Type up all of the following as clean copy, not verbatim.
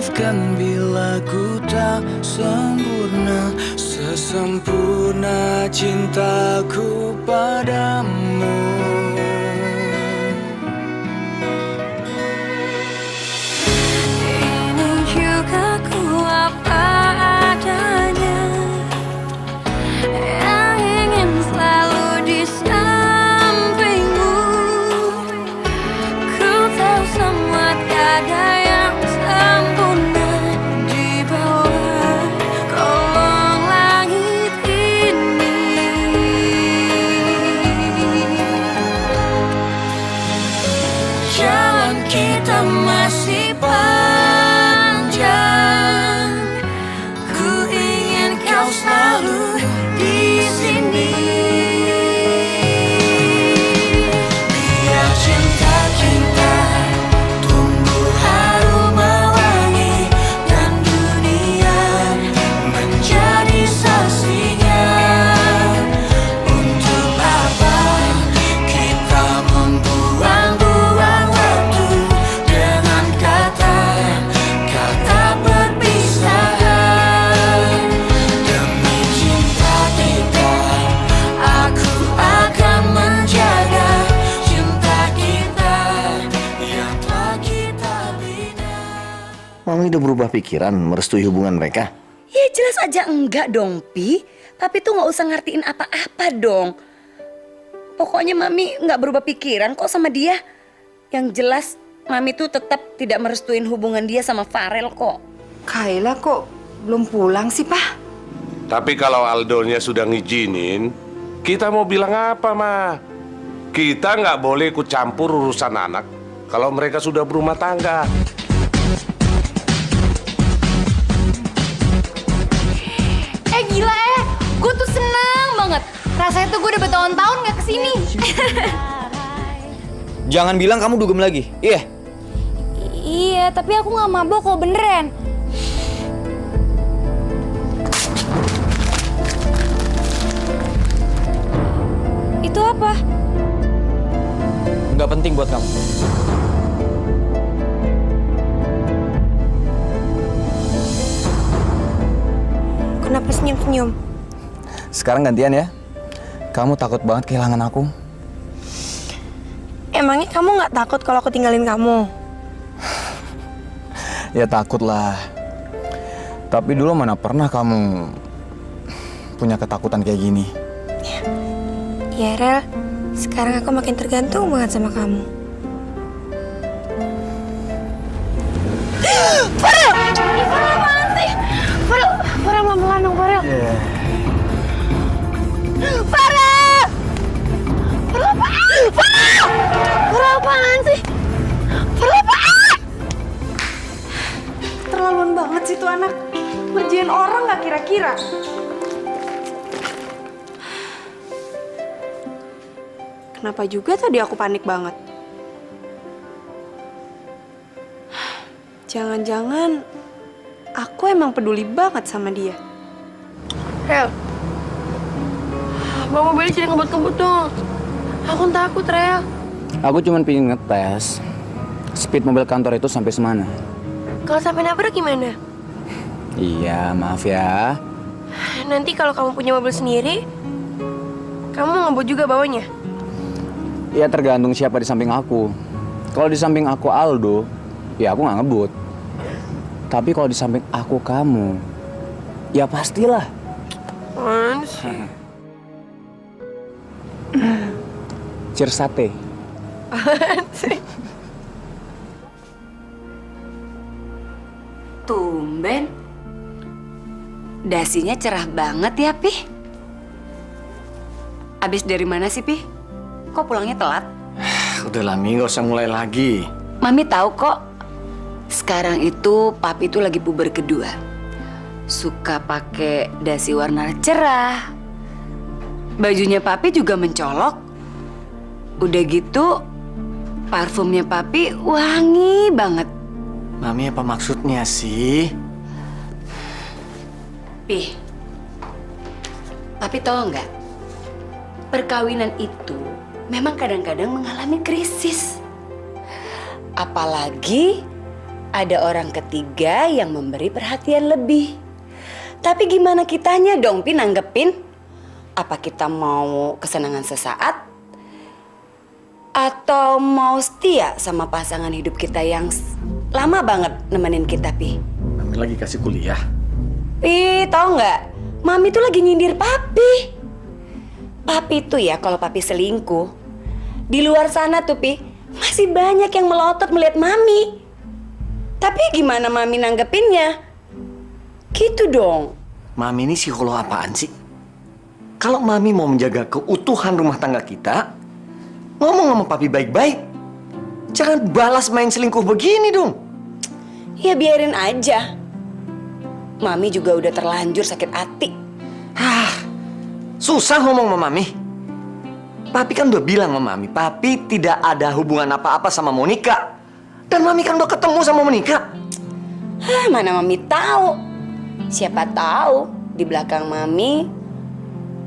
maafkan bila ku tak sempurna, sesempurna cintaku padamu. Ini juga ku apa adanya, yang ingin selalu di sampingmu. Ku tahu semua tiada yang sempurna di bawah kolong langit ini. Jalan kita masih panjang, ku ingin kau selalu di sini. Biar cinta kita tumbuh harum mewangi, dan dunia menjadi saksinya. Untuk apa kita membuang-buang waktu dengan kata-kata perpisahan. Demi cinta kita, aku akan menjaga cinta kita yang telah kita bina. Mami udah berubah pikiran merestui hubungan mereka? Ya jelas aja enggak dong, Pi. Papi tuh nggak usah ngertiin apa-apa dong. Pokoknya Mami nggak berubah pikiran kok sama dia. Yang jelas Mami tuh tetap tidak merestuin hubungan dia sama Farel kok. Kayla kok belum pulang sih, Pak? Tapi kalau Aldonya sudah ngizinin, kita mau bilang apa, Ma? Kita nggak boleh ikut campur urusan anak kalau mereka sudah berumah tangga. Gila gue tuh seneng banget. Rasanya tuh gue udah bertahun-tahun gak kesini. Jangan bilang kamu dugem lagi. Iya. Iya, tapi aku gak mabok kok, beneran. Itu apa? Nggak penting buat kamu. Kenapa senyum-senyum? Sekarang gantian ya. Kamu takut banget kehilangan aku. Emangnya kamu nggak takut kalau aku tinggalin kamu? Ya takut lah. Tapi dulu mana pernah kamu punya ketakutan kayak gini. Ya, Rel. Sekarang aku makin tergantung banget sama kamu. Farel! Farel apaan sih? Farel pelan-pelan dong, Farel. Farel! Farel apaan? Farel! Farel apaan sih? Farel apaan? Terlaluan banget sih tuh anak. Ngerjain orang gak kira-kira. Kenapa juga tadi aku panik banget? Jangan-jangan aku emang peduli banget sama dia. Rel, bang mobilnya jadi ngebut-ngebut dong. Aku takut, Rel. Aku cuma pengen ngetes speed mobil kantor itu sampai semana. Kalau sampai nabrak gimana? Iya, maaf ya. Nanti kalau kamu punya mobil sendiri, kamu ngebut juga bawanya? Ya tergantung siapa di samping aku. Kalau di samping aku Aldo, ya aku nggak ngebut. Tapi kalau di samping aku kamu, ya pastilah. Apaan sih? Cheers sate. Apaan sih? Tumben. Dasinya cerah banget ya, Pi. Abis dari mana sih, Pi? Kok pulangnya telat? Udah lah, Mi, gak usah mulai lagi. Mami tahu kok. Sekarang itu Papi itu lagi puber kedua. Suka pakai dasi warna cerah. Bajunya Papi juga mencolok. Udah gitu, parfumnya Papi wangi banget. Mami, apa maksudnya sih? Pi, Papi tahu nggak? Perkawinan itu memang kadang-kadang mengalami krisis. Apalagi ada orang ketiga yang memberi perhatian lebih. Tapi gimana kitanya dong, Pi, nanggepin? Apa kita mau kesenangan sesaat? Atau mau setia sama pasangan hidup kita yang lama banget nemenin kita, Pi? Mami lagi kasih kuliah. Pi, tau nggak? Mami tuh lagi nyindir Papi. Papi tuh ya kalau Papi selingkuh, di luar sana tuh, Pi, masih banyak yang melotot melihat Mami. Tapi gimana Mami nanggepinnya? Gitu dong. Mami ini psikolog apaan sih? Kalau Mami mau menjaga keutuhan rumah tangga kita, ngomong sama Papi baik-baik. Jangan balas main selingkuh begini dong. Ya biarin aja. Mami juga udah terlanjur sakit hati. Susah ngomong sama Mami. Papi kan udah bilang sama Mami, Papi tidak ada hubungan apa-apa sama Monica. Dan Mami kan udah ketemu sama Monica. Mana Mami tahu? Siapa tahu di belakang Mami,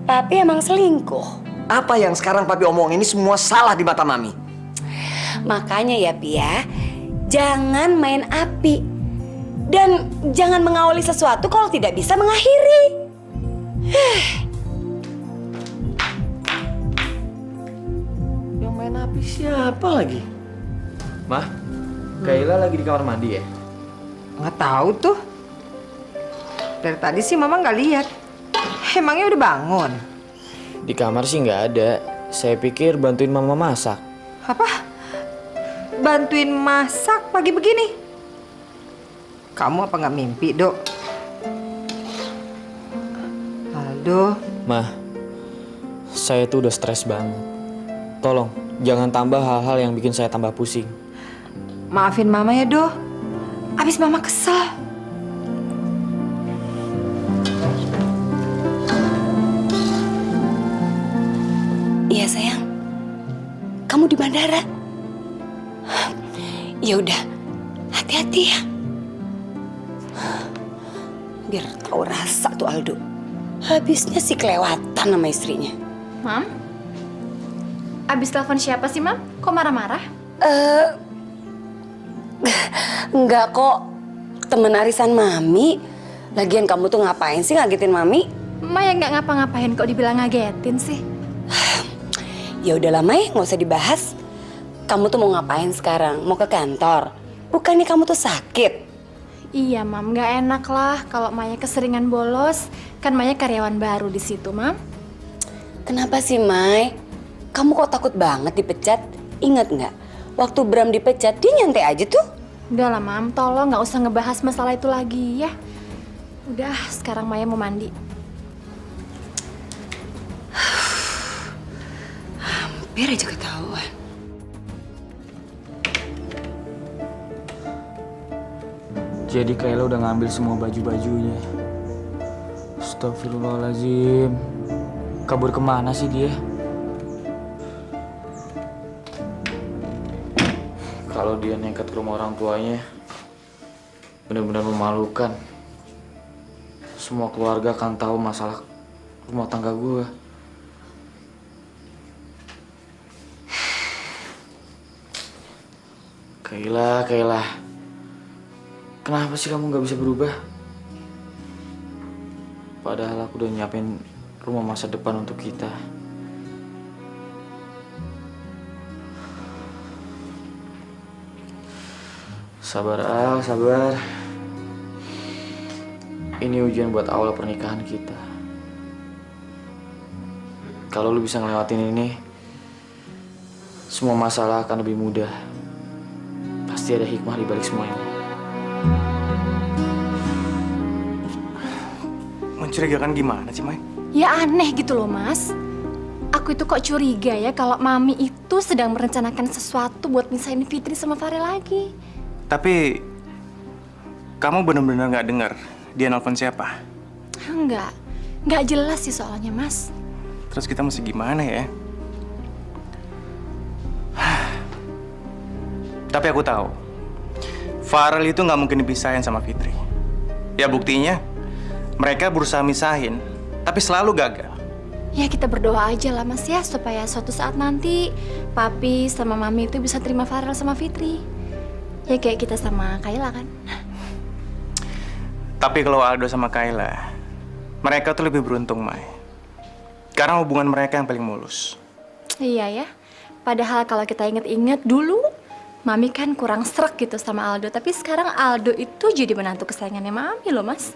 Papi emang selingkuh. Apa yang sekarang Papi omong ini semua salah di mata Mami. Makanya ya, Pi ya, jangan main api. Dan jangan mengawali sesuatu kalau tidak bisa mengakhiri. Yang main api siapa lagi? Mah, Kayla lagi di kamar mandi ya? Nggak tahu tuh. Dari tadi sih Mama nggak lihat. Emangnya udah bangun? Di kamar sih nggak ada. Saya pikir bantuin Mama masak. Apa? Bantuin masak pagi begini? Kamu apa nggak mimpi, Dok? Aldo, Mah, saya tuh udah stres banget. Tolong, jangan tambah hal-hal yang bikin saya tambah pusing. maafin Mama ya, Do. Abis Mama kesel. Iya sayang, kamu di bandara. Ya udah, hati-hati ya. Biar tahu rasa tuh Aldo. Habisnya sih kelewatan sama istrinya. Mam? Abis telepon siapa sih, Mam? Kok marah-marah? Enggak kok, temen arisan Mami. Lagian kamu tuh ngapain sih ngagetin Mami? Ma yang nggak ngapa-ngapain kok dibilang ngagetin sih? Ya udah lama ya, nggak usah dibahas. Kamu tuh mau ngapain sekarang? Mau ke kantor? Bukannya kamu tuh sakit? Iya, Mam. Nggak enak lah kalau Maya keseringan bolos. Kan Maya karyawan baru di situ, Mam. Kenapa sih, Mai? Kamu kok takut banget dipecat? Ingat nggak? Waktu Bram dipecat, dia nyantai aja tuh. Udah lah, Mam. Tolong nggak usah ngebahas masalah itu lagi ya. Udah, sekarang Maya mau mandi. Hampir aja ketahuan. Jadi Kayla udah ngambil semua baju-bajunya. Astagfirullahaladzim. Kabur kemana sih dia? Kalau dia nekat ke rumah orang tuanya, benar-benar memalukan. Semua keluarga akan tahu masalah rumah tangga gue. Kayla. Kenapa sih kamu gak bisa berubah? Padahal aku udah nyiapin rumah masa depan untuk kita. Sabar, Al, sabar. Ini ujian buat awal pernikahan kita. Kalau lu bisa ngelewatin ini, semua masalah akan lebih mudah. Pasti ada hikmah di balik semua ini. Mencurigakan gimana sih, Mai? Ya aneh gitu loh, Mas. Aku itu kok curiga ya kalau Mami itu sedang merencanakan sesuatu buat misahin Fitri sama Farel lagi. Tapi kamu benar-benar nggak dengar dia nelfon siapa? Nggak jelas sih soalnya, Mas. Terus kita mesti gimana ya? Tapi aku tahu, Farel itu nggak mungkin dipisahin sama Fitri. Ya buktinya, mereka berusaha misahin, tapi selalu gagal. Ya kita berdoa aja lah, Mas ya, supaya suatu saat nanti Papi sama Mami itu bisa terima Farel sama Fitri. Ya kayak kita sama Kayla kan. Tapi kalau Aldo sama Kayla, mereka tuh lebih beruntung, Mai. Karena hubungan mereka yang paling mulus. Iya ya. Padahal kalau kita inget-inget dulu, Mami kan kurang srek gitu sama Aldo. Tapi sekarang Aldo itu jadi menantu kesayangannya Mami loh, Mas.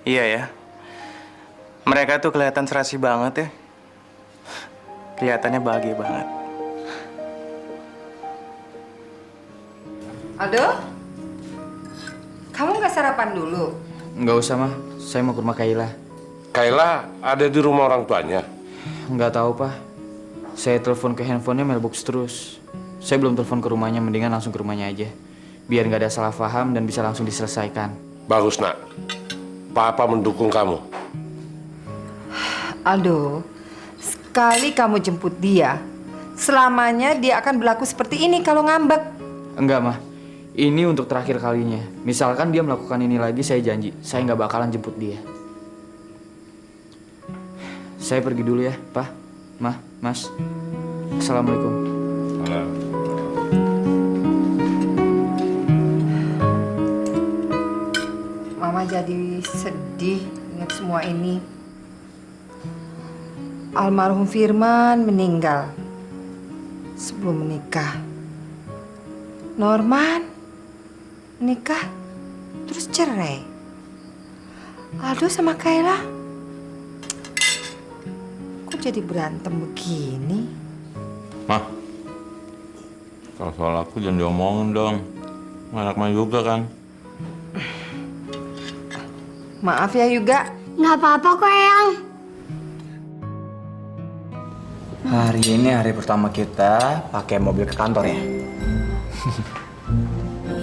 Iya ya. Mereka tuh kelihatan serasi banget ya. Kelihatannya bahagia banget. Aldo? Kamu nggak sarapan dulu? Nggak usah, mah. Saya mau ke rumah Kayla. Kayla ada di rumah orang tuanya. Nggak tahu, Pak. Saya telepon ke handphonenya mailbox terus. Saya belum telepon ke rumahnya, mendingan langsung ke rumahnya aja. Biar nggak ada salah paham dan bisa langsung diselesaikan. Bagus, Nak. Papa mendukung kamu. Aldo, sekali kamu jemput dia, selamanya dia akan berlaku seperti ini kalau ngambek. Enggak, mah. Ini untuk terakhir kalinya. Misalkan dia melakukan ini lagi, saya janji, saya nggak bakalan jemput dia. Saya pergi dulu ya, Pak, Mah, Mas. Assalamualaikum. Mama jadi sedih ingat semua ini. Almarhum Firman meninggal sebelum menikah. Norman menikah terus cerai. Aldo sama Kayla kok jadi berantem begini? Mah, kalau soal aku jangan diomongin dong. Anak mah juga kan. Maaf ya Yuga. Nggak apa-apa kok, Eyang. Hari ini hari pertama kita pakai mobil ke kantor ya.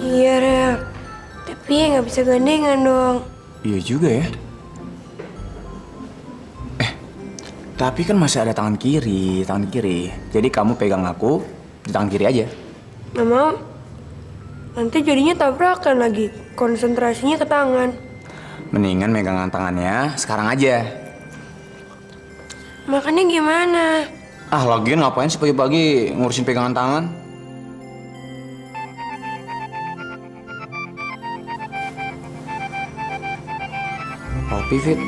Iya, Rel. Tapi nggak bisa gandengan dong. Iya juga ya. Tapi kan masih ada tangan kiri. Jadi kamu pegang aku di tangan kiri aja. Nggak mau. Nanti jadinya tabrakan lagi. Konsentrasinya ke tangan. Mendingan megangan tangannya sekarang aja. Makannya gimana? Lagian ngapain sih pagi-pagi ngurusin pegangan tangan? Papi, Fit.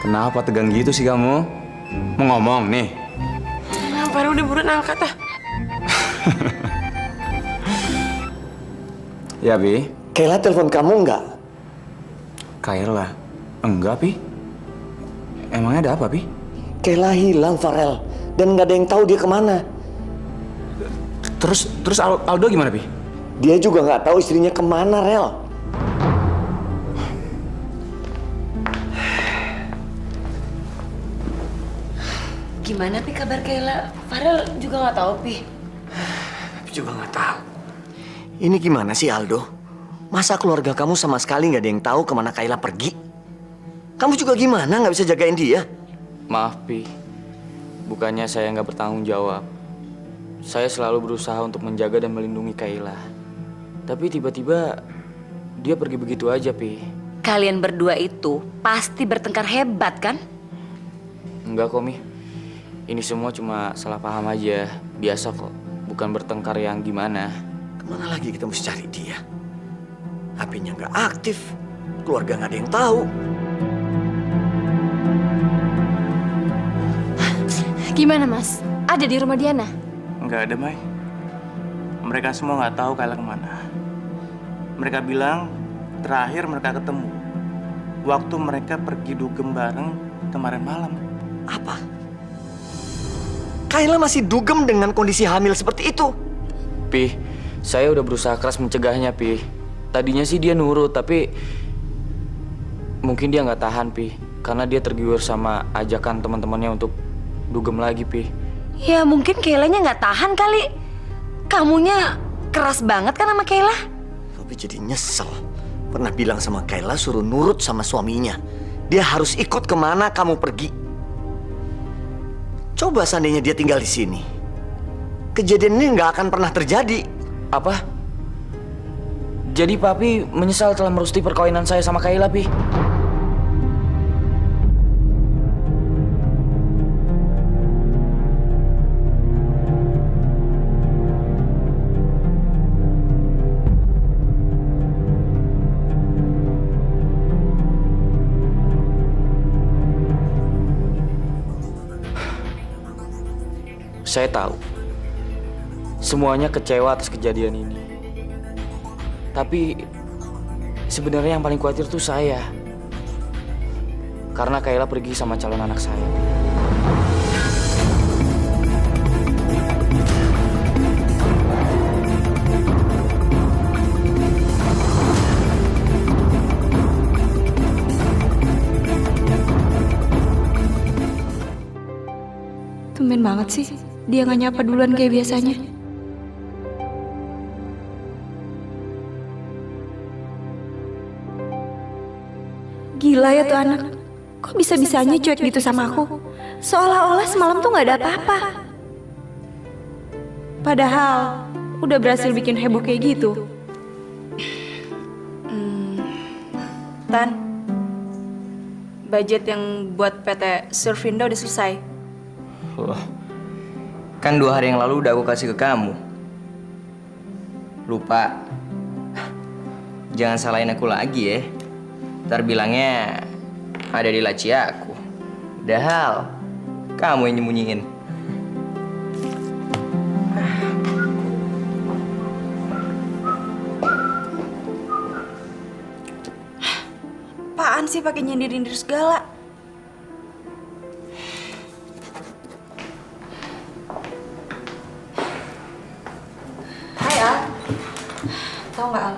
Kenapa tegang gitu sih kamu? Mau ngomong nih? Baru udah buruan angkat ah. Ya, Bi. Kayla telepon kamu nggak? Kayla? Enggak, Pi. Emangnya ada apa, Pi? Kayla hilang, Farel. Dan nggak ada yang tahu dia kemana. Terus Aldo gimana, Pi? Dia juga nggak tahu istrinya kemana, Rel. Gimana Pi kabar Kayla? Farel juga nggak tahu Pi. Tapi juga nggak tahu. Ini gimana sih Aldo? Masa keluarga kamu sama sekali nggak ada yang tahu kemana Kayla pergi? Kamu juga gimana nggak bisa jagain dia? Maaf, Pi. Bukannya saya nggak bertanggung jawab. Saya selalu berusaha untuk menjaga dan melindungi Kayla. Tapi tiba-tiba dia pergi begitu aja, Pi. Kalian berdua itu pasti bertengkar hebat kan? Enggak kok, Mi. Ini semua cuma salah paham aja. Biasa kok. Bukan bertengkar yang gimana. Kemana lagi kita mesti cari dia? HP-nya nggak aktif, keluarga nggak ada yang tahu. Gimana, Mas? Ada di rumah Diana? Nggak ada, Mai. Mereka semua nggak tahu Kayla kemana. Mereka bilang terakhir mereka ketemu waktu mereka pergi dugem bareng kemarin malam. Apa? Kayla masih dugem dengan kondisi hamil seperti itu? Pi, saya udah berusaha keras mencegahnya, Pi. Tadinya sih dia nurut, tapi mungkin dia nggak tahan, Pi. Karena dia tergiur sama ajakan teman-temannya untuk dugem lagi, Pi. Ya mungkin Kaylanya nggak tahan kali. Kamunya keras banget kan sama Kayla? Tapi jadi nyesel. Pernah bilang sama Kayla suruh nurut sama suaminya. Dia harus ikut kemana kamu pergi. Coba seandainya dia tinggal di sini. Kejadian ini nggak akan pernah terjadi. Apa? Jadi Papi menyesal telah merestui perkawinan saya sama Kayla, Pi? Saya tahu. Semuanya kecewa atas kejadian ini. Tapi sebenarnya yang paling khawatir tuh saya. Karena Kayla pergi sama calon anak saya. Tumben banget sih, dia gak nyapa duluan kayak biasanya. Gila ya tuh anak, kok bisa-bisanya cuek gitu sama aku? Seolah-olah semalam tuh gak ada apa-apa. Padahal, udah berhasil bikin heboh kayak gitu. Tan, budget yang buat PT Surfinda udah selesai. Loh, kan 2 hari yang lalu udah aku kasih ke kamu. Lupa. Jangan salahin aku lagi ya. Ntar bilangnya ada di laci aku. Padahal kamu yang nyembunyiin. Apaan sih pakai nyindir-nyindir segala? Hai Al. Tahu nggak Al?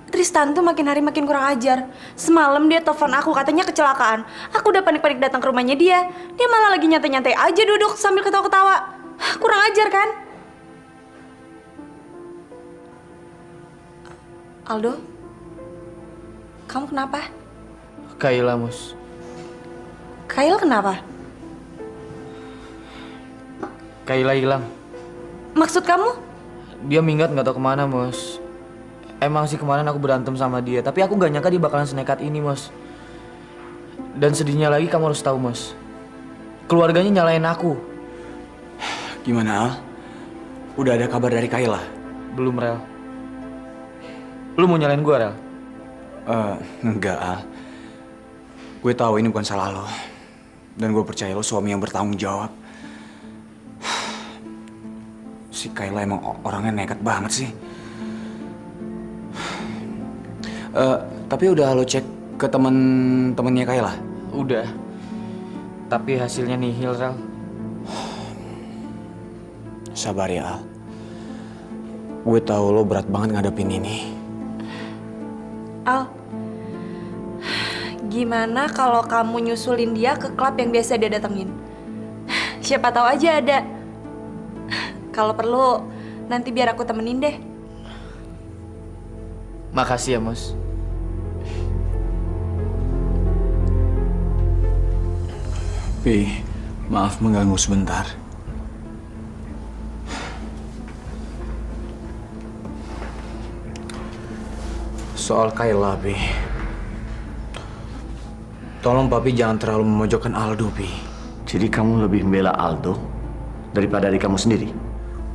Tristan tuh makin hari makin kurang ajar. Semalam dia telepon aku katanya kecelakaan. Aku udah panik-panik datang ke rumahnya dia. Dia malah lagi nyantai-nyantai aja duduk sambil ketawa-ketawa. Kurang ajar kan? Aldo? Kamu kenapa? Kayla, Mus. Kyle kenapa? Kayla hilang. Maksud kamu? Dia minggat nggak tahu kemana, Mus. Emang sih kemarin aku berantem sama dia, tapi aku gak nyangka dia bakalan senekat ini, Mus. Dan sedihnya lagi kamu harus tahu, Mus. Keluarganya nyalain aku. Gimana, Al? Udah ada kabar dari Kayla? Belum, Rel. Lu mau nyalain gua, Rel? Enggak, Al. Gue tahu ini bukan salah lo. Dan gue percaya lo suami yang bertanggung jawab. Si Kayla emang orangnya nekat banget sih. Tapi udah lo cek ke temen-temennya Kayla? Udah. Tapi hasilnya nihil, Rel. Sabar ya, Al. Gue tahu lo berat banget ngadepin ini. Al, gimana kalau kamu nyusulin dia ke klub yang biasa dia datengin? Siapa tahu aja ada. Kalau perlu, nanti biar aku temenin deh. Makasih ya, Mus. Pi, maaf mengganggu sebentar. Soal Kayla, Pi. Tolong Papi jangan terlalu memojokkan Aldo, Pi. Jadi kamu lebih membela Aldo daripada adik kamu sendiri?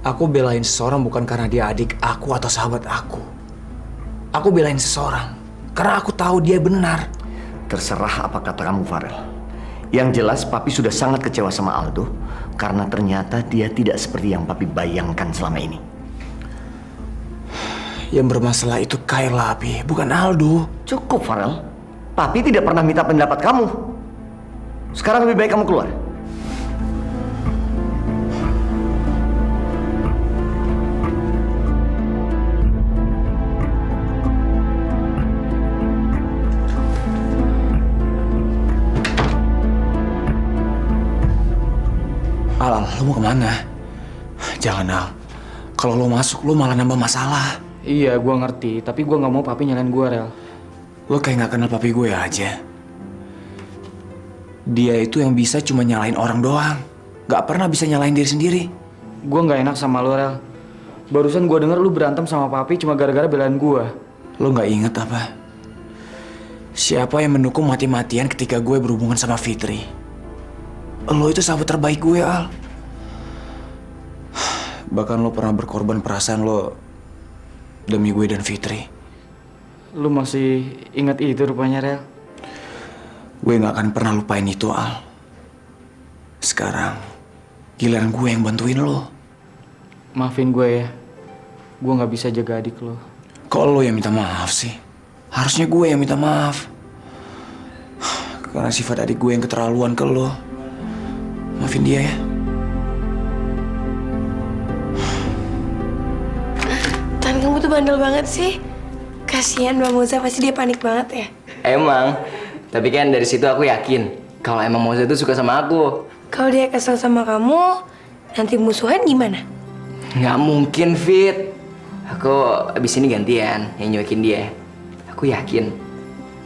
Aku belain seseorang bukan karena dia adik aku atau sahabat aku. Aku belain seseorang karena aku tahu dia benar. Terserah apa kata kamu, Farel. Yang jelas Papi sudah sangat kecewa sama Aldo karena ternyata dia tidak seperti yang Papi bayangkan selama ini. Yang bermasalah itu Kayla, Pi, bukan Aldo. Cukup, Farel. Papi tidak pernah minta pendapat kamu. Sekarang lebih baik kamu keluar. Al, lo mau kemana? Jangan, Al. Kalau lo masuk, lo malah nambah masalah. Iya, gua ngerti. Tapi gua nggak mau Papi nyalain gua, Rel. Lo kayak nggak kenal papi gue aja. Dia itu yang bisa cuma nyalain orang doang. Nggak pernah bisa nyalain diri sendiri. Gua nggak enak sama lo, Rel. Barusan gua denger lu berantem sama Papi cuma gara-gara belain gua. Lo nggak inget apa? Siapa yang mendukung mati-matian ketika gue berhubungan sama Fitri? Lo itu sahabat terbaik gue, Al. Bahkan lo pernah berkorban perasaan lo demi gue dan Fitri. Lu masih ingat itu rupanya, Rel? Gue gak akan pernah lupain itu, Al. Sekarang, Giliran gue yang bantuin lo. Maafin gue ya. Gue nggak bisa jaga adik lo. Kok lo yang minta maaf sih? Harusnya gue yang minta maaf. Karena sifat adik gue yang keterlaluan ke lo. Maafin dia ya. Tan, kamu tuh bandel banget sih. Kasihan Mbak Moza, pasti dia panik banget ya. Emang, tapi kan dari situ aku yakin kalau emang Moza itu suka sama aku. Kalau dia kesel sama kamu, nanti musuhan gimana? Nggak mungkin, Fit. Aku abis ini gantian yang nyuekin dia. Aku yakin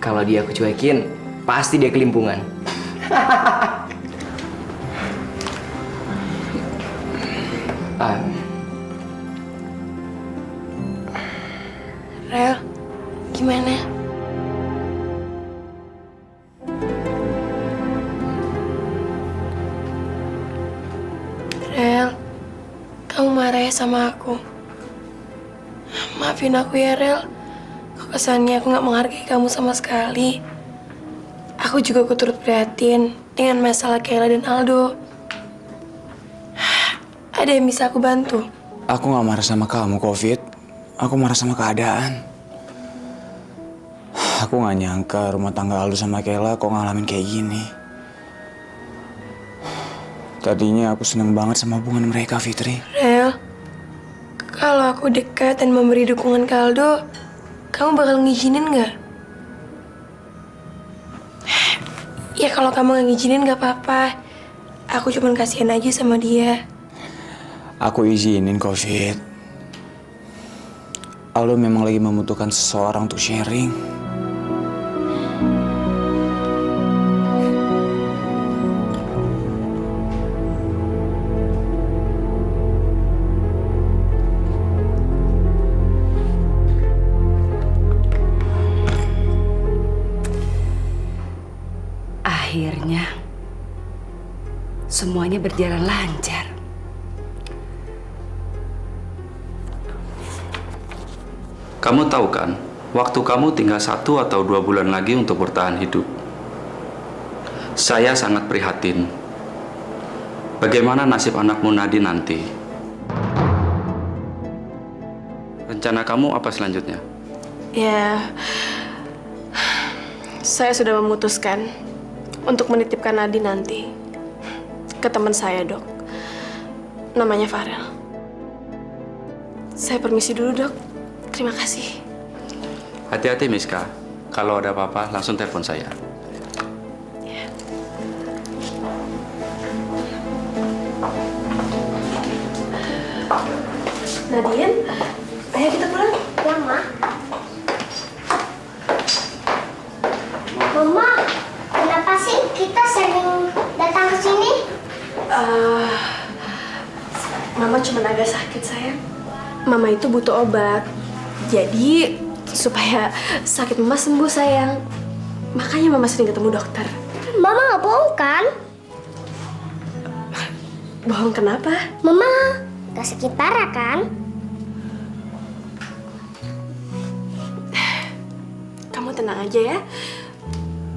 kalau dia aku cuekin, pasti dia kelimpungan. Rel, gimana? Rel, kamu marah ya sama aku? Maafin aku ya, Rel. Kok kesannya aku nggak menghargai kamu sama sekali. Aku juga turut prihatin dengan masalah Kayla dan Aldo. Ada yang bisa aku bantu? Aku gak marah sama kamu, Covid. Aku marah sama keadaan. Aku gak nyangka rumah tangga Aldo sama Kayla kok ngalamin kayak gini. Tadinya aku seneng banget sama hubungan mereka, Fitri. Rel, kalau aku dekat dan memberi dukungan ke Aldo, kamu bakal ngizinin nggak? Ya kalau kamu nggak ngizinin nggak apa-apa. Aku cuma kasihan aja sama dia. Aku izinin, Covid. Aldo memang lagi membutuhkan seseorang untuk sharing. Akhirnya semuanya berjalan lancar. Kamu tahu kan, waktu kamu tinggal 1 atau 2 bulan lagi untuk bertahan hidup. Saya sangat prihatin. Bagaimana nasib anakmu Nadine nanti? Rencana kamu apa selanjutnya? Ya, saya sudah memutuskan untuk menitipkan Nadine nanti ke teman saya, Dok. Namanya Farel. Saya permisi dulu, Dok. Terima kasih. Hati-hati, Miska. Kalau ada apa-apa, langsung telepon saya. Nadine, ayo kita pulang. Ya, Ma. Mama, kenapa sih kita sering datang ke sini? Mama cuma agak sakit, sayang. Mama itu butuh obat. Jadi, supaya sakit Mama sembuh, sayang. Makanya Mama sering ketemu dokter. Mama nggak bohong kan? Bohong kenapa? Mama nggak sakit parah kan? Kamu tenang aja ya.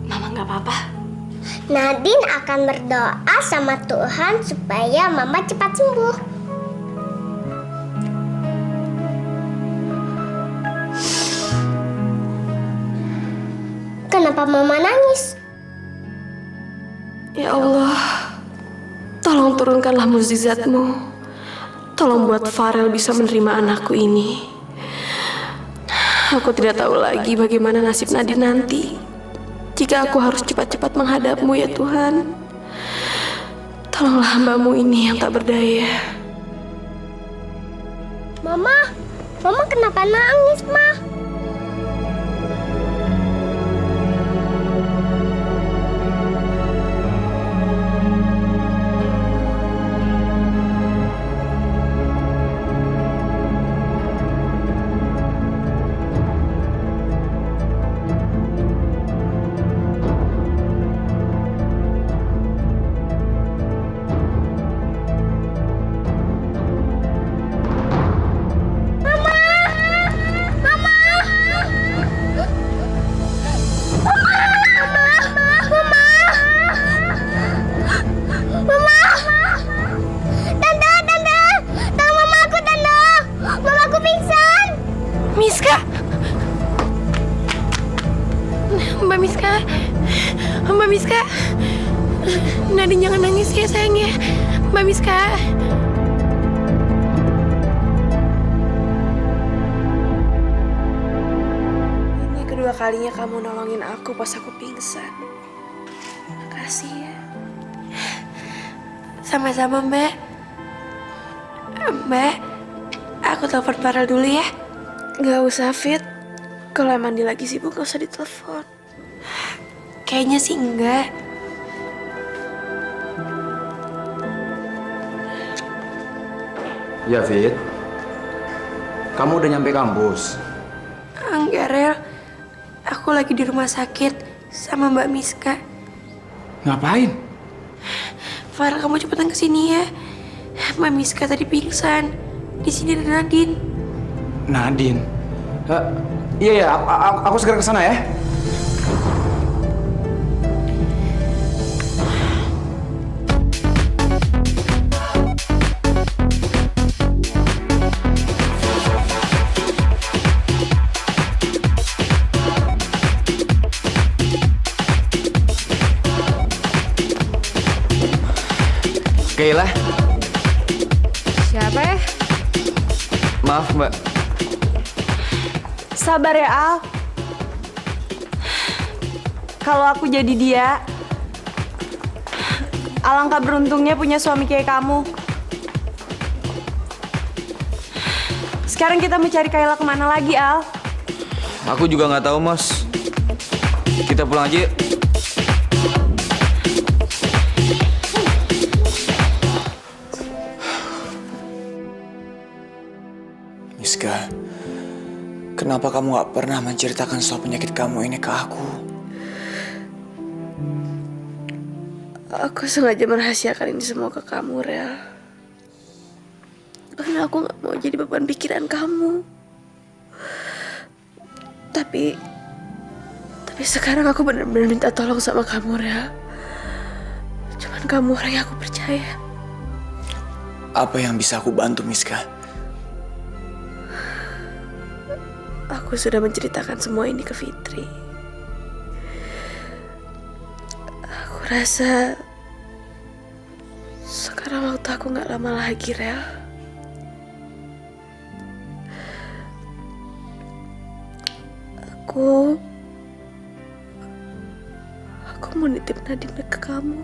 Mama nggak apa-apa. Nadine akan berdoa sama Tuhan supaya Mama cepat sembuh. Kenapa Mama nangis? Ya Allah, tolong turunkanlah mukjizat-Mu. Tolong buat Farel bisa menerima anakku ini. Aku tidak tahu lagi bagaimana nasib Nadine nanti. Jika aku harus cepat-cepat menghadap-Mu ya Tuhan. Tolonglah hamba-Mu ini yang tak berdaya. Mama kenapa nangis, Ma? Mbak Miska. Mbak Miska. Nadine jangan nangis ya sayang ya. Mbak Miska. Ini kedua kalinya kamu nolongin aku pas aku pingsan. Makasih ya. Sama-sama Mbak. Mbak, aku telepon Farel dulu ya. Gak usah Fit. Kalau emang dia lagi sibuk gak usah ditelepon. Kayaknya sih enggak. Ya, Fit. Kamu udah nyampe kampus? Enggak, Rel. Aku lagi di rumah sakit sama Mbak Miska. Ngapain? Farel, kamu cepetan kesini ya. Mbak Miska tadi pingsan. Di sini ada Nadine. Nadine? Iya, aku segera kesana ya. Kayla. Siapa ya? Maaf, Mbak. Sabar ya, Al. Kalau aku jadi dia, alangkah beruntungnya punya suami kayak kamu. Sekarang kita mencari Kayla kemana lagi, Al? Aku juga nggak tahu, Mas. Kita pulang aja yuk. Miska, kenapa kamu gak pernah menceritakan soal penyakit kamu ini ke aku? Aku sengaja merahasiakan ini semua ke kamu, Rel. Karena aku gak mau jadi beban pikiran kamu. Tapi sekarang aku benar-benar minta tolong sama kamu, Rel. Cuman kamu orang yang aku percaya. Apa yang bisa aku bantu, Miska? Aku sudah menceritakan semua ini ke Fitri. Aku rasa sekarang waktu aku gak lama lagi, Rel. Aku mau nitip Nadine ke kamu.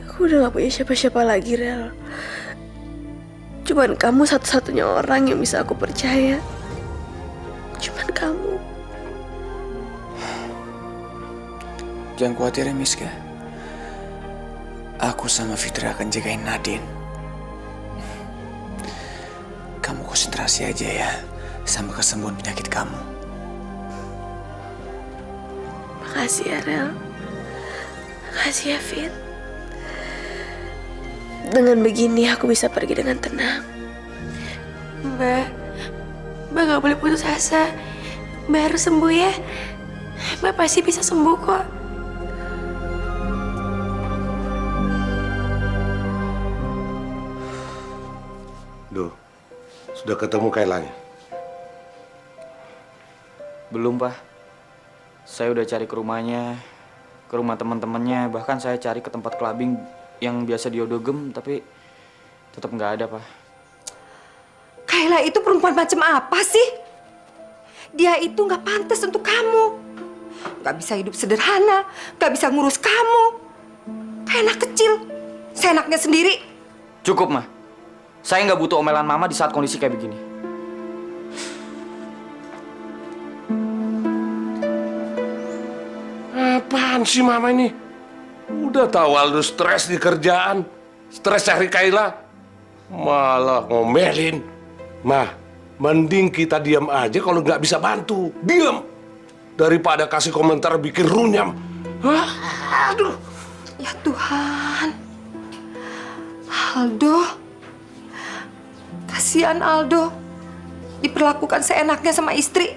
Aku udah gak punya siapa-siapa lagi, Rel. Cuman kamu satu-satunya orang yang bisa aku percaya. Cuman kamu. Jangan khawatir ya, Miska. Aku sama Fitri akan jagain Nadine. Kamu konsentrasi aja ya sama kesembuhan penyakit kamu. Makasih ya, Rel. Makasih ya, Fit. Dengan begini aku bisa pergi dengan tenang. Mbak gak boleh putus asa. Mbak harus sembuh ya. Mbak pasti bisa sembuh kok. Duh, sudah ketemu Kailanya? Belum, Pak. Saya udah cari ke rumahnya, ke rumah teman-temannya, bahkan saya cari ke tempat clubbing yang biasa diodogem, tapi tetap nggak ada, Pak. Kayla itu perempuan macam apa sih? Dia itu nggak pantas untuk kamu. Nggak bisa hidup sederhana, nggak bisa ngurus kamu. Kayak anak kecil, seenaknya sendiri. Cukup, Ma. Saya nggak butuh omelan Mama di saat kondisi kayak begini. Apaan sih Mama ini? Udah tahu Aldo stres di kerjaan, stres cari Kayla, malah ngomelin. Mah, mending kita diam aja kalau nggak bisa bantu. Diam daripada kasih komentar bikin runyam. Hah? Aduh. Ya Tuhan. Aldo. Kasihan Aldo. Diperlakukan seenaknya sama istri.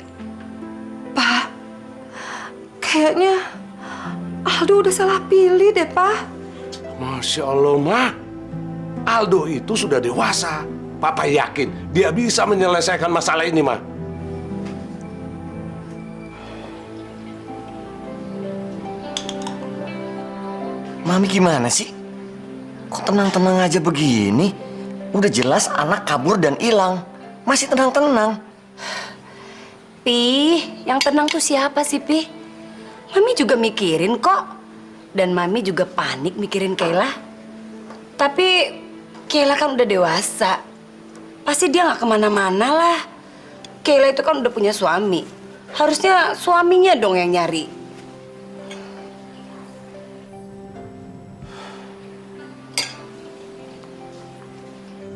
Pak, kayaknya Aldo udah salah pilih deh, Pak. Masya Allah, Ma. Aldo itu sudah dewasa. Papa yakin dia bisa menyelesaikan masalah ini, Ma. Mami gimana sih? Kok tenang-tenang aja begini? Udah jelas anak kabur dan hilang. Masih tenang-tenang. Pi, yang tenang tuh siapa sih, Pi? Mami juga mikirin kok. Dan Mami juga panik mikirin Kayla. Tapi Kayla kan udah dewasa. Pasti dia nggak kemana-mana lah. Kayla itu kan udah punya suami. Harusnya suaminya dong yang nyari.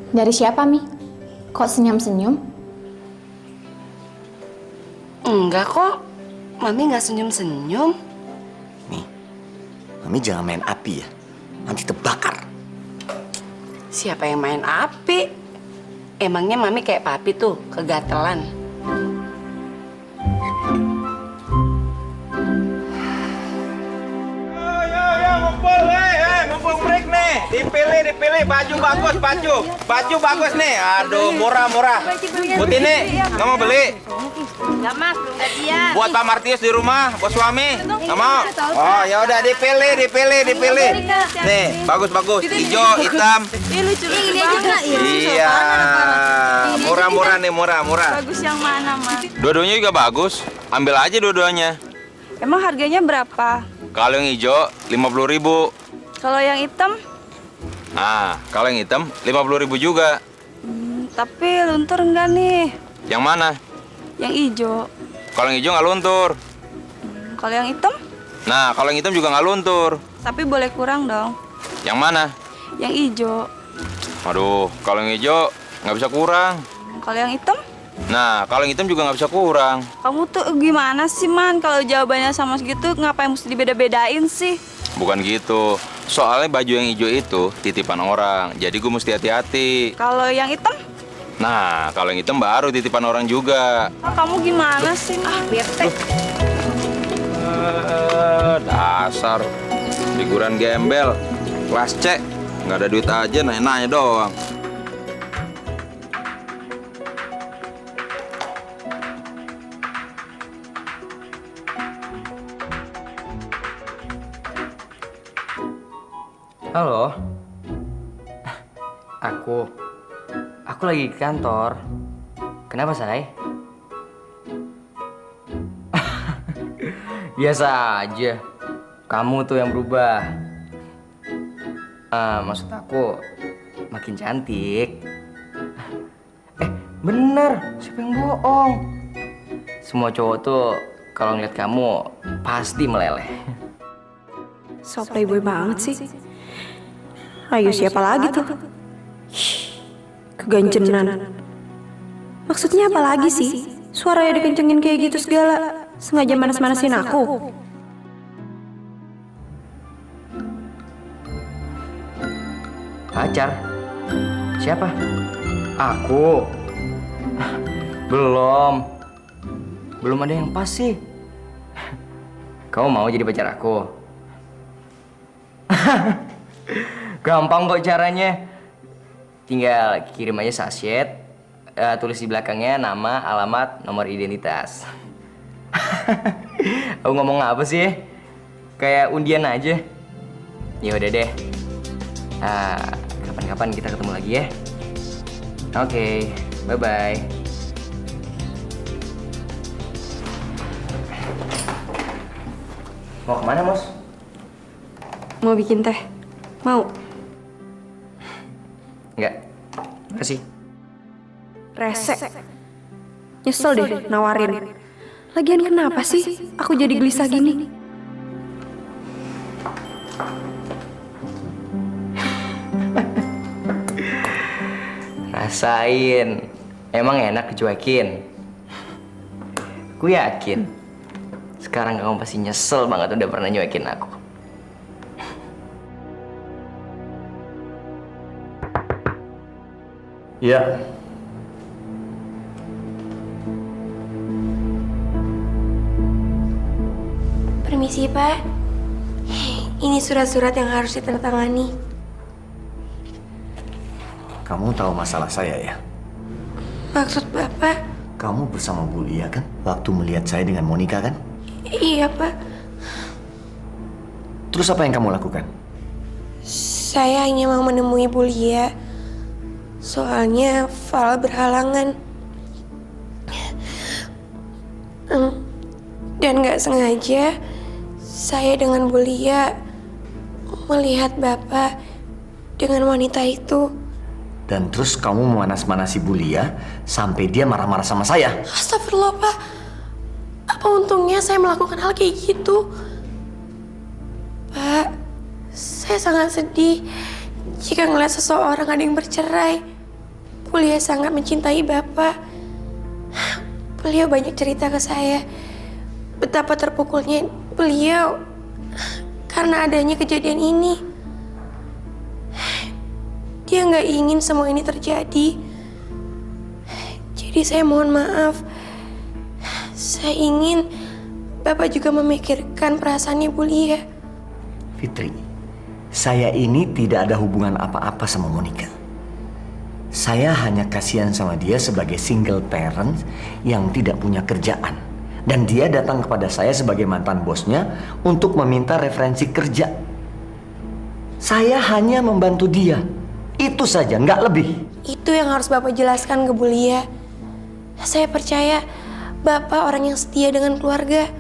Dari siapa, Mi? Kok senyum-senyum? Enggak kok. Mami nggak senyum-senyum. Mami jangan main api ya. Nanti terbakar. Siapa yang main api? Emangnya Mami kayak papi tuh, kegatelan. Mumpung break nih. Dipilih. Baju bagus nih. Aduh, murah. Butini, nggak mau beli? Enggak, Mas, belum gajian. Buat Pak Martius di rumah, buat suami. Nggak mau? Oh, ya udah dipilih. Nih, bagus. Hijau, hitam. Ini aja, Iya. Murah nih, murah. Bagus yang mana, Mas? Dua-duanya juga bagus. Ambil aja dua-duanya. Emang harganya berapa? Kalau yang hijau 50.000. Kalau yang hitam? Nah, kalau yang hitam 50.000 juga. Tapi luntur enggak nih? Yang mana? Yang hijau. Kalau yang hijau nggak luntur. Kalau yang hitam? Nah, kalau yang hitam juga nggak luntur. Tapi boleh kurang dong. Yang mana? Yang hijau. Aduh, kalau yang hijau nggak bisa kurang. Kalau yang hitam? Nah, kalau yang hitam juga nggak bisa kurang. Kamu tuh gimana sih, Man? Kalau jawabannya sama segitu, ngapain mesti dibeda-bedain sih? Bukan gitu. Soalnya baju yang hijau itu titipan orang. Jadi gue mesti hati-hati. Kalau yang hitam? Nah, kalau yang hitam baru titipan orang juga. Kamu gimana sih, Man? Bete. Dasar. Figuran gembel. Kelas C. Nggak ada duit aja, nanya-nanya doang. Halo. Aku lagi di kantor. Kenapa, Say? Biasa aja. Kamu tuh yang berubah. Maksud aku makin cantik. Bener, siapa yang bohong? Semua cowok tuh kalau ngeliat kamu pasti meleleh. So playboy banget sih. Ayo siapa lagi tuh? Kegancenan. Maksudnya apa lagi sih? Suaranya dikencengin kayak gitu segala. Sengaja manas-manasin aku. Pacar? Siapa? Aku? Belum ada yang pas sih. Kamu mau jadi pacar aku? Gampang kok caranya. Tinggal kirim aja sachet, tulis di belakangnya nama, alamat, nomor identitas. Aku ngomong apa sih? Kayak undian aja. Ya udah deh. Kapan-kapan kita ketemu lagi ya. Oke, bye-bye. Mau kemana, Mos? Mau bikin teh? Mau? Enggak. Makasih. Rese. Nyesel deh nawarin. Lagian kenapa sih aku jadi gelisah gini? Rasain. Emang enak dicuekin? Ku yakin. Sekarang kamu pasti nyesel banget udah pernah nyuekin aku. Ya. Permisi, Pak. Ini surat-surat yang harus ditandatangani. Kamu tahu masalah saya ya? Maksud Bapak? Kamu bersama Bu Lia kan? Waktu melihat saya dengan Monica kan? Iya, Pak. Terus apa yang kamu lakukan? Saya hanya mau menemui Bu Lia. Soalnya Val berhalangan. Dan nggak sengaja, saya dengan Bu Lia melihat Bapak dengan wanita itu. Dan terus kamu memanas-manasi Bu Lia sampai dia marah-marah sama saya. Astagfirullah, Pak. Apa untungnya saya melakukan hal kayak gitu? Pak, saya sangat sedih jika ngeliat seseorang ada yang bercerai. Bu Lia sangat mencintai Bapak. Beliau banyak cerita ke saya betapa terpukulnya beliau karena adanya kejadian ini. Dia nggak ingin semua ini terjadi. Jadi saya mohon maaf. Saya ingin Bapak juga memikirkan perasaannya Bu Lia. Fitri, saya ini tidak ada hubungan apa-apa sama Monica. Saya hanya kasihan sama dia sebagai single parent yang tidak punya kerjaan. Dan dia datang kepada saya sebagai mantan bosnya untuk meminta referensi kerja. Saya hanya membantu dia. Itu saja, nggak lebih. Itu yang harus Bapak jelaskan ke Bu Lia. Saya percaya Bapak orang yang setia dengan keluarga.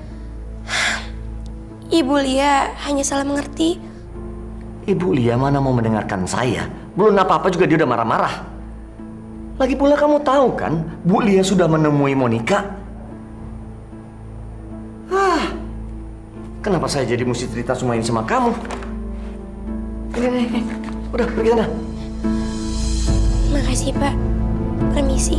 Ibu Lia hanya salah mengerti. Ibu Lia mana mau mendengarkan saya? Belum apa-apa juga dia udah marah-marah. Lagi pula kamu tahu kan, Bu Lia sudah menemui Monica. Kenapa saya jadi mesti cerita semua ini sama kamu? Ini. Udah, pergi sana. Makasih, Pak. Permisi.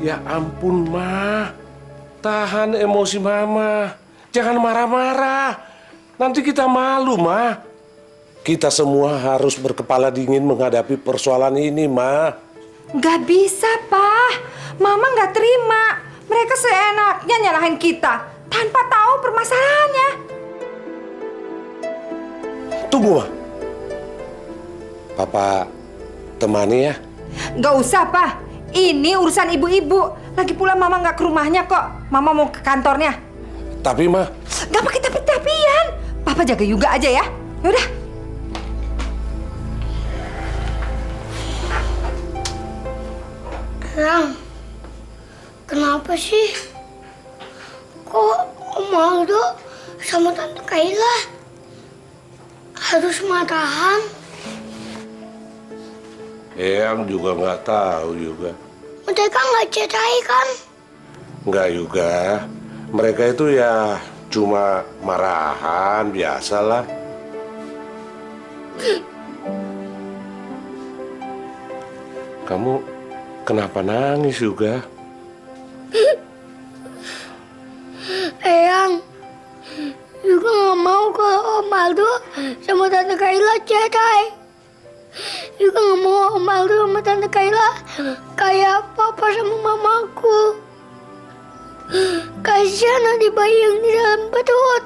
Ya ampun, Ma. Tahan emosi Mama. Jangan marah-marah. Nanti kita malu, Ma. Kita semua harus berkepala dingin menghadapi persoalan ini, Ma. Nggak bisa, Pak. Mama nggak terima. Mereka seenaknya nyalahin kita tanpa tahu permasalahannya. Tunggu, Ma. Papa temani ya. Nggak usah, Pak. Ini urusan ibu-ibu. Lagi pula Mama nggak ke rumahnya kok. Mama mau ke kantornya. Tapi, Ma. Nggak pakai tapi-tapian. Papa jaga juga aja ya. Yaudah. Rang, kenapa sih? Kok Om Aldo sama Tante Kayla harus marahan? Eyang juga nggak tahu juga. Mereka nggak cerai kan? Nggak juga. Mereka itu ya cuma marahan, biasalah. Kamu kenapa nangis juga? Eyang juga nggak mau kalau Om Aldo sama Tante Kayla cerai. Juga nggak mau Om Aldo sama Tante Kayla kayak Papa sama Mamaku. Kasihan adik bayi yang di dalam perut.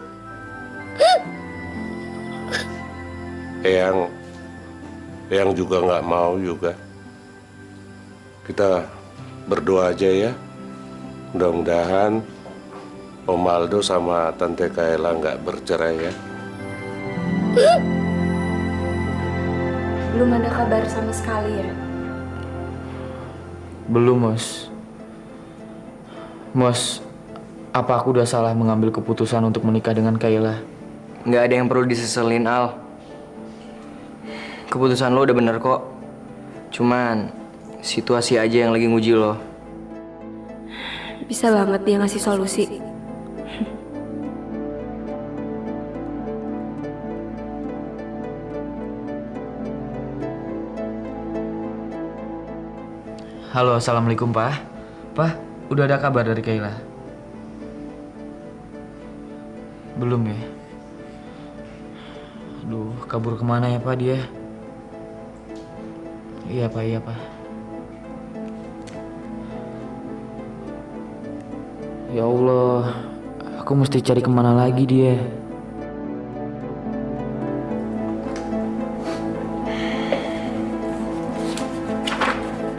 Eyang juga nggak mau juga. Kita berdoa aja ya. Mudah-mudahan Om Aldo sama Tante Kayla nggak bercerai ya. Belum ada kabar sama sekali ya? Belum, Mos. Mos, apa aku udah salah mengambil keputusan untuk menikah dengan Kayla? Nggak ada yang perlu diseselin, Al. Keputusan lo udah bener kok. Cuman situasi aja yang lagi nguji lo. Bisa banget dia ngasih solusi. Halo, assalamualaikum, Pak. Pak, udah ada kabar dari Kayla? Belum ya? Aduh, kabur kemana ya, Pak, dia? Iya, Pak, iya, Pak. Ya Allah, aku mesti cari kemana lagi dia?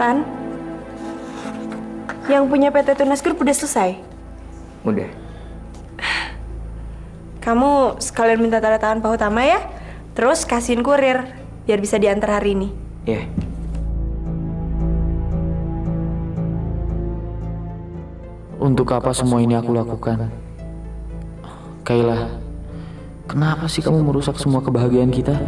Tan, yang punya PT Tunas Group udah selesai? Udah. Kamu sekalian minta tanda tangan Pak Utama ya, terus kasihin kurir biar bisa diantar hari ini. Iya. Untuk apa semua ini aku lakukan? Kayla, kenapa sih kamu merusak semua kebahagiaan kita?